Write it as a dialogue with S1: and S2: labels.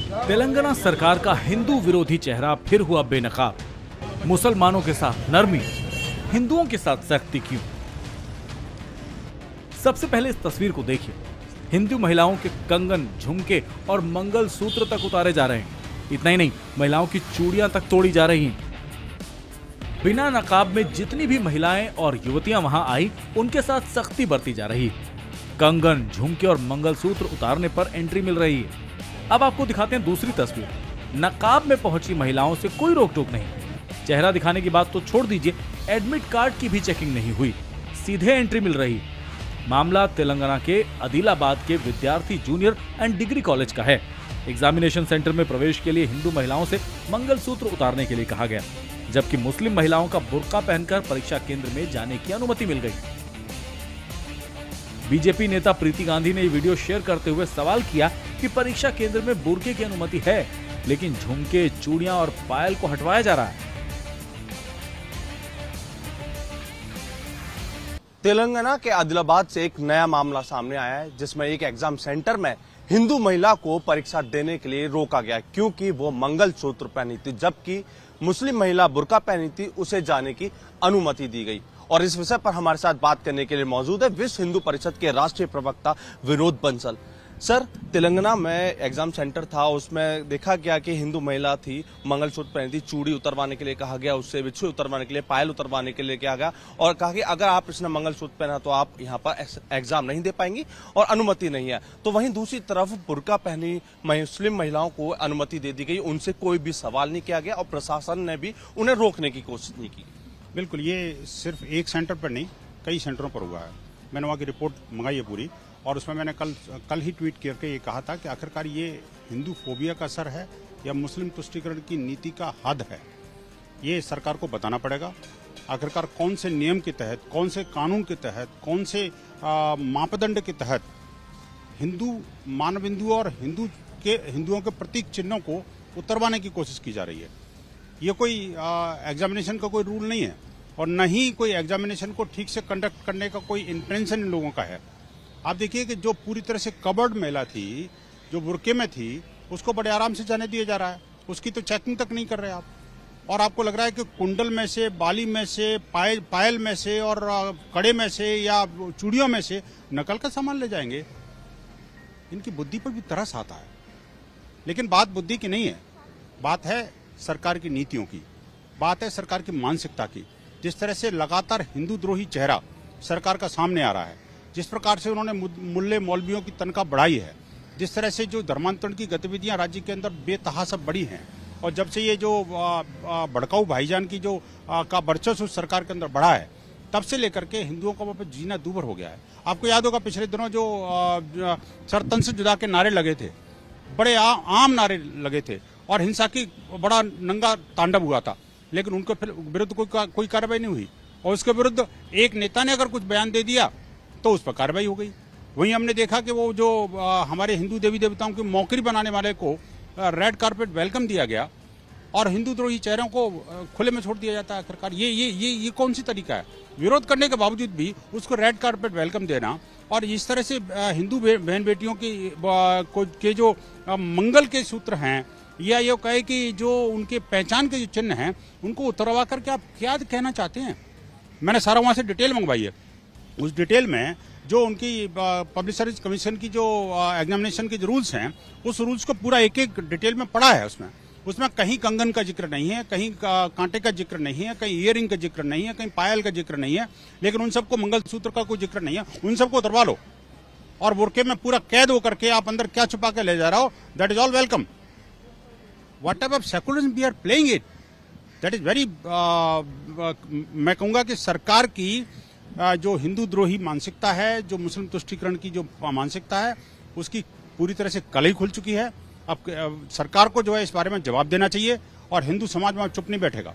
S1: तेलंगाना सरकार का हिंदू विरोधी चेहरा फिर हुआ बेनकाब। मुसलमानों के साथ नरमी, हिंदुओं के साथ सख्ती क्यों? सबसे पहले इस तस्वीर को देखिए। हिंदू महिलाओं के कंगन, झुमके और मंगल सूत्र तक उतारे जा रहे हैं। इतना ही नहीं, महिलाओं की चूड़ियां तक तोड़ी जा रही हैं। बिना नकाब में जितनी भी महिलाएं और युवतियां वहां आई, उनके साथ सख्ती बरती जा रही है। कंगन, झुमके और मंगलसूत्र उतारने पर एंट्री मिल रही है। अब आपको दिखाते हैं दूसरी तस्वीर। नकाब में पहुंची महिलाओं से कोई रोक टोक नहीं। चेहरा दिखाने की बात तो छोड़ दीजिए, एडमिट कार्ड की भी चेकिंग नहीं हुई, सीधे एंट्री मिल रही। मामला तेलंगाना के आदिलाबाद के विद्यार्थी जूनियर एंड डिग्री कॉलेज का है। एग्जामिनेशन सेंटर में प्रवेश के लिए हिंदू महिलाओं से मंगलसूत्र उतारने के लिए कहा गया, जबकि मुस्लिम महिलाओं का बुर्का पहनकर परीक्षा केंद्र में जाने की अनुमति मिल गई। बीजेपी नेता प्रीति गांधी ने ये वीडियो शेयर करते हुए सवाल किया कि परीक्षा केंद्र में बुर्के की अनुमति है, लेकिन झुमके, चूड़ियां और पायल को हटवाया जा रहा है।
S2: तेलंगाना के आदिलाबाद से एक नया मामला सामने आया है, जिसमें एक एग्जाम सेंटर में हिंदू महिला को परीक्षा देने के लिए रोका गया क्योंकि वो मंगलसूत्र पहनी थी, जबकि मुस्लिम महिला बुर्का पहनी थी, उसे जाने की अनुमति दी गई। और इस विषय पर हमारे साथ बात करने के लिए मौजूद है विश्व हिंदू परिषद के राष्ट्रीय प्रवक्ता विनोद बंसल। सर, तेलंगाना में एग्जाम सेंटर था, उसमें देखा गया कि हिंदू महिला थी, मंगलसूत्र पहनी थी, चूड़ी उतरवाने के लिए कहा गया, उससे बिच्छू उतरवाने के लिए, पायल उतरवाने के लिए कहा गया और कहा कि अगर आप इसने मंगलसूत्र पहना तो आप यहाँ पर एग्जाम नहीं दे पाएंगी और अनुमति नहीं है। तो वहीं दूसरी तरफ बुर्का पहनी मुस्लिम महिलाओं को अनुमति दे दी गई, उनसे कोई भी सवाल नहीं किया गया और प्रशासन ने भी उन्हें रोकने की कोशिश नहीं की।
S3: बिल्कुल, ये सिर्फ एक सेंटर पर नहीं, कई सेंटरों पर हुआ है। मैंने वहाँ की रिपोर्ट मंगाई है पूरी, और उसमें मैंने कल ही ट्वीट करके ये कहा था कि आखिरकार ये हिंदू फोबिया का असर है या मुस्लिम तुष्टीकरण की नीति का हद है, ये सरकार को बताना पड़ेगा। आखिरकार कौन से नियम के तहत, कौन से कानून के तहत, कौन से मापदंड के तहत हिंदू मानबिंदु और हिंदुओं के प्रतीक चिन्हों को उतरवाने की कोशिश की जा रही है। ये कोई एग्जामिनेशन का कोई रूल नहीं है और न ही कोई एग्जामिनेशन को ठीक से कंडक्ट करने का कोई इंटेंशन इन लोगों का है। आप देखिए कि जो पूरी तरह से कवर्ड महिला थी, जो बुर्के में थी, उसको बड़े आराम से जाने दिया जा रहा है, उसकी तो चेकिंग तक नहीं कर रहे आप। और आपको लग रहा है कि कुंडल में से, बाली में से, पायल में से और कड़े में से या चूड़ियों में से नकल का सामान ले जाएंगे। इनकी बुद्धि पर भी तरस आता है। लेकिन बात बुद्धि की नहीं है, बात है सरकार की नीतियों की, बात है सरकार की मानसिकता की। जिस तरह से लगातार हिंदू द्रोही चेहरा सरकार का सामने आ रहा है, जिस प्रकार से उन्होंने मुल्ले मौलवियों की तनख्वाह बढ़ाई है, जिस तरह से जो धर्मांतरण की गतिविधियां राज्य के अंदर बेतहाशा बढ़ी हैं, और जब से ये जो भड़काऊ भाईजान की जो का वर्चस्व सरकार के अंदर बढ़ा है, तब से लेकर के हिंदुओं का वहां पर जीना दूभर हो गया है। आपको याद होगा पिछले दिनों जो सरतन से जुदा के नारे लगे थे, बड़े आम नारे लगे थे और हिंसा की बड़ा नंगा तांडव हुआ था, लेकिन उनके विरुद्ध कोई कार्रवाई नहीं हुई। और उसके विरुद्ध एक नेता ने अगर कुछ बयान दे दिया तो उस पर कार्रवाई हो गई। वहीं हमने देखा कि वो जो हमारे हिंदू देवी देवताओं की मौकरी बनाने वाले को रेड कारपेट वेलकम दिया गया और हिंदू द्रोही चेहरों को खुले में छोड़ दिया जाता है। आखिरकार ये कौन सी तरीका है? विरोध करने के बावजूद भी उसको रेड कारपेट वेलकम देना और इस तरह से हिंदू बहन बेटियों के जो मंगल के सूत्र हैं या ये कहे कि जो उनके पहचान के जो चिन्ह हैं उनको उतरवा करके आप क्या कहना चाहते हैं? मैंने सारा वहां से डिटेल मंगवाई है। उस डिटेल में जो उनकी पब्लिक सर्विस कमीशन की जो एग्जामिनेशन के जो रूल्स हैं, उस रूल्स को पूरा एक एक डिटेल में पढ़ा है। उसमें कहीं कंगन का जिक्र नहीं है, कहीं कांटे का जिक्र नहीं है, कहीं ईयरिंग का जिक्र नहीं है, कहीं पायल का जिक्र नहीं है, लेकिन उन सबको मंगलसूत्र का कोई जिक्र नहीं है। उन सबको उतरवा लो और बुर्के में पूरा कैद होकर के आप अंदर क्या छुपा के ले जा रहा हो, that is all welcome. What type of secularism we are playing it, that is very, मैं कहूंगा कि सरकार की जो हिंदू द्रोही मानसिकता है, जो मुस्लिम तुष्टीकरण की जो मानसिकता है, उसकी पूरी तरह से कलई खुल चुकी है। अब सरकार को जो है इस बारे में जवाब देना चाहिए और हिंदू समाज वहां चुप नहीं बैठेगा।